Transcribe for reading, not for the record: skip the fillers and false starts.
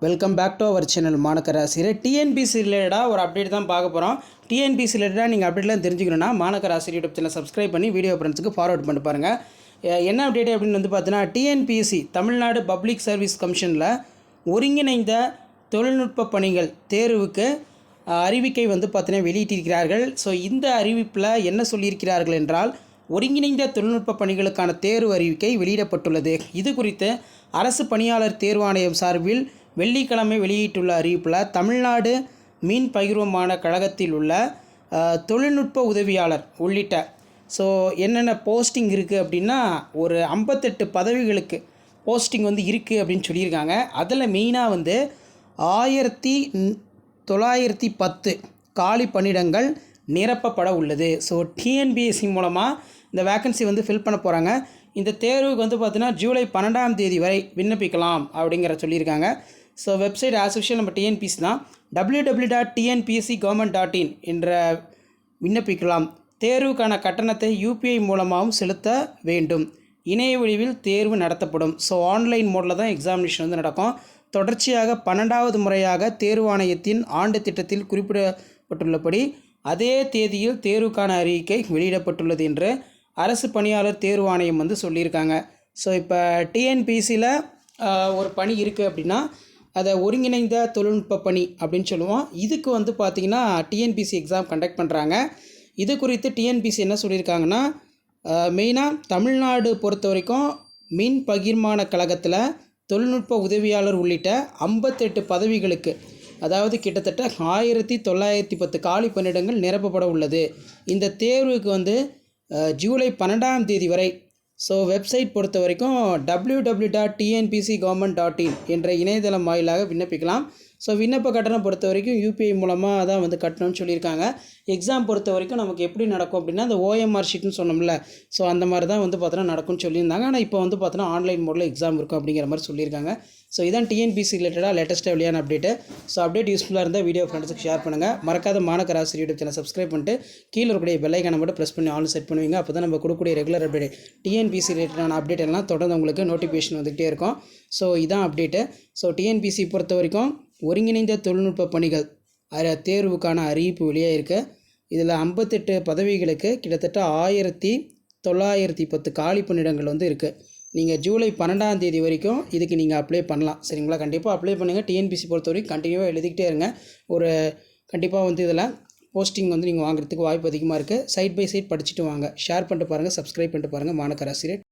Welcome back to our channel மாணக்கராசிரியர். TNPSC ரிலேட்டடாக ஒரு அப்டேட் தான் பார்க்க போகிறோம். டிஎன்பிசி ரிலேட்டடாக நீங்கள் அப்டேட்லாம் தெரிஞ்சுக்கணுன்னா மாணக்கராசிரியர் யூடியூப் சேனல் சப்ஸ்கிரைப் பண்ணி வீடியோ ஃப்ரெண்ட்ஸுக்கு ஃபார்வர்ட் பண்ணி பாருங்கள். என்ன அப்டேட் அப்படின்னு வந்து பார்த்தீங்கன்னா, டிஎன்பிசி தமிழ்நாடு பப்ளிக் சர்வீஸ் கமிஷனில் ஒருங்கிணைந்த தொழில்நுட்ப பணிகள் தேர்வுக்கு அறிவிக்கை வந்து பார்த்தீங்கன்னா வெளியிட்டிருக்கிறார்கள். ஸோ இந்த அறிவிப்பில் என்ன சொல்லியிருக்கிறார்கள் என்றால், ஒருங்கிணைந்த தொழில்நுட்ப பணிகளுக்கான தேர்வு அறிவிக்கை வெளியிடப்பட்டுள்ளது. இது குறித்து அரசு பணியாளர் தேர்வாணையம் சார்பில் வெள்ளிக்கிழமை வெளியிட்டுள்ள அறிவிப்பில், தமிழ்நாடு மீன் பகிர்வுமான கழகத்தில் உள்ள தொழில்நுட்ப உதவியாளர் உள்ளிட்ட என்னென்ன போஸ்டிங் இருக்குது அப்படின்னா, ஒரு 58 பதவிகளுக்கு போஸ்டிங் வந்து இருக்குது அப்படின்னு சொல்லியிருக்காங்க. அதில் மெயினாக வந்து 1910 காலி பணியிடங்கள் நிரப்பப்பட உள்ளது. ஸோ டிஎன்பிஎஸ்சி மூலமாக இந்த வேக்கன்சி வந்து ஃபில் பண்ண போகிறாங்க. இந்த தேர்வுக்கு வந்து பார்த்தீங்கன்னா ஜூலை 12ஆம் தேதி வரை விண்ணப்பிக்கலாம் அப்படிங்கிற சொல்லியிருக்காங்க. ஸோ வெப்சைட் ஆஸ் யூஷுவல் நம்ம டிஎன்பிசி தான், www.tnpsgovernment.in என்ற விண்ணப்பிக்கலாம். தேர்வுக்கான கட்டணத்தை யூபிஐ மூலமாகவும் செலுத்த வேண்டும். இணைய வழியில் தேர்வு நடத்தப்படும். ஸோ ஆன்லைன் மோடில் தான் எக்ஸாமினேஷன் வந்து நடக்கும். தொடர்ச்சியாக 12வது முறையாக தேர்வாணையத்தின் ஆண்டு திட்டத்தில் குறிப்பிடப்பட்டுள்ளபடி அதே தேதியில் தேர்வுக்கான அறிவிக்கை வெளியிடப்பட்டுள்ளது என்று அரசு பணியாளர் தேர்வாணையம் வந்து சொல்லியிருக்காங்க. ஸோ இப்போ டிஎன்பிசியில் ஒரு பணி இருக்குது அப்படின்னா அதை ஒருங்கிணைந்த தொழில்நுட்ப பணி அப்படின்னு சொல்லுவோம். இதுக்கு வந்து பார்த்திங்கன்னா டிஎன்பிசி எக்ஸாம் கண்டக்ட் பண்ணுறாங்க. இது குறித்து டிஎன்பிசி என்ன சொல்லியிருக்காங்கன்னா, மெயினாக தமிழ்நாடு பொறுத்த வரைக்கும் மின் பகிர்மான கழகத்தில் தொழில்நுட்ப உதவியாளர் உள்ளிட்ட 58 பதவிகளுக்கு, அதாவது கிட்டத்தட்ட 1910 காலி பணியிடங்கள் நிரப்பப்பட உள்ளது. இந்த தேர்வுக்கு வந்து ஜூலை 12ஆம் தேதி வரை. ஸோ வெப்சைட் பொறுத்த வரைக்கும் www.tnpsgovernment.in என்ற இணையதளம் வாயிலாக விண்ணப்பிக்கலாம். ஸோ விண்ணப்ப கட்டணம் பொறுத்த வரைக்கும் யூபிஐ மூலமாக தான் வந்து கட்டணும்னு சொல்லியிருக்காங்க. எக்ஸாம் பொறுத்த வரைக்கும் நமக்கு எப்படி நடக்கும் அப்படின்னா, அந்த ஓஎம்ஆர் ஷீட்னு சொன்னோம்ல, ஸோ அந்த மாதிரி தான் வந்து பார்த்தோன்னா நடக்கும்னு சொல்லியிருந்தாங்க. ஆனால் இப்போ வந்து பார்த்தோன்னா ஆன்லைன் மோடில் எக்ஸாம் இருக்கும் அப்படிங்கிற மாதிரி சொல்லியிருக்காங்க. ஸோ இதான் டிஎன்பிசி ரிலேட்டடாக லேட்டஸ்ட்டாக வெளியான அப்டேட்டு. ஸோ அப்டேட் யூஸ்ஃபுல்லாக இருந்தால் வீடியோ ஃப்ரெண்ட்ஸுக்கு ஷேர் பண்ணுங்கள். மறக்காத மாணக்கராசிரியர் யூடியூப் சேனல் சப்ஸ்கிரைப் பண்ணிட்டு கீழே இருக்கக்கூடிய பெல் ஐக்கானை மட்டும் ப்ரெஸ் பண்ணி ஆல் செட் பண்ணுவீங்க. அப்போ தான் நம்ம கொடுக்கக்கூடிய ரெகுலர் அப்டேட் டிஎன்பிசி ரிலேட்டடான அப்டேட் எல்லாம் தொடர்ந்து உங்களுக்கு நோட்டிஃபிகேஷன் வந்துகிட்டே இருக்கும். ஸோ இதான் அப்டேட்டு. ஸோ டிஎன்பிசி பொறுத்த வரைக்கும் ஒருங்கிணைந்த தொழில்நுட்ப பணிகள் தேர்வுக்கான அறிவிப்பு வெளியே இருக்குது. இதில் 58 பதவிகளுக்கு கிட்டத்தட்ட 1910 காலி பணியிடங்கள் வந்து இருக்குது. நீங்கள் ஜூலை 12ஆம் தேதி வரைக்கும் இதுக்கு நீங்கள் அப்ளை பண்ணலாம். சரிங்களா? கண்டிப்பாக அப்ளை பண்ணுங்கள். டிஎன்பிசி பொறுத்த வரைக்கும் கண்டினியூவாக எழுதிக்கிட்டே இருங்க. ஒரு கண்டிப்பாக வந்து இதில் போஸ்டிங் வந்து நீங்கள் வாங்குறதுக்கு வாய்ப்பு அதிகமாக இருக்குது. சைட் பை சைட் படிச்சுட்டு வாங்க. ஷேர் பண்ணிட்டு பாருங்கள், சப்ஸ்கிரைப் பண்ணிட்டு பாருங்கள். மாணக்கராசிரியர்.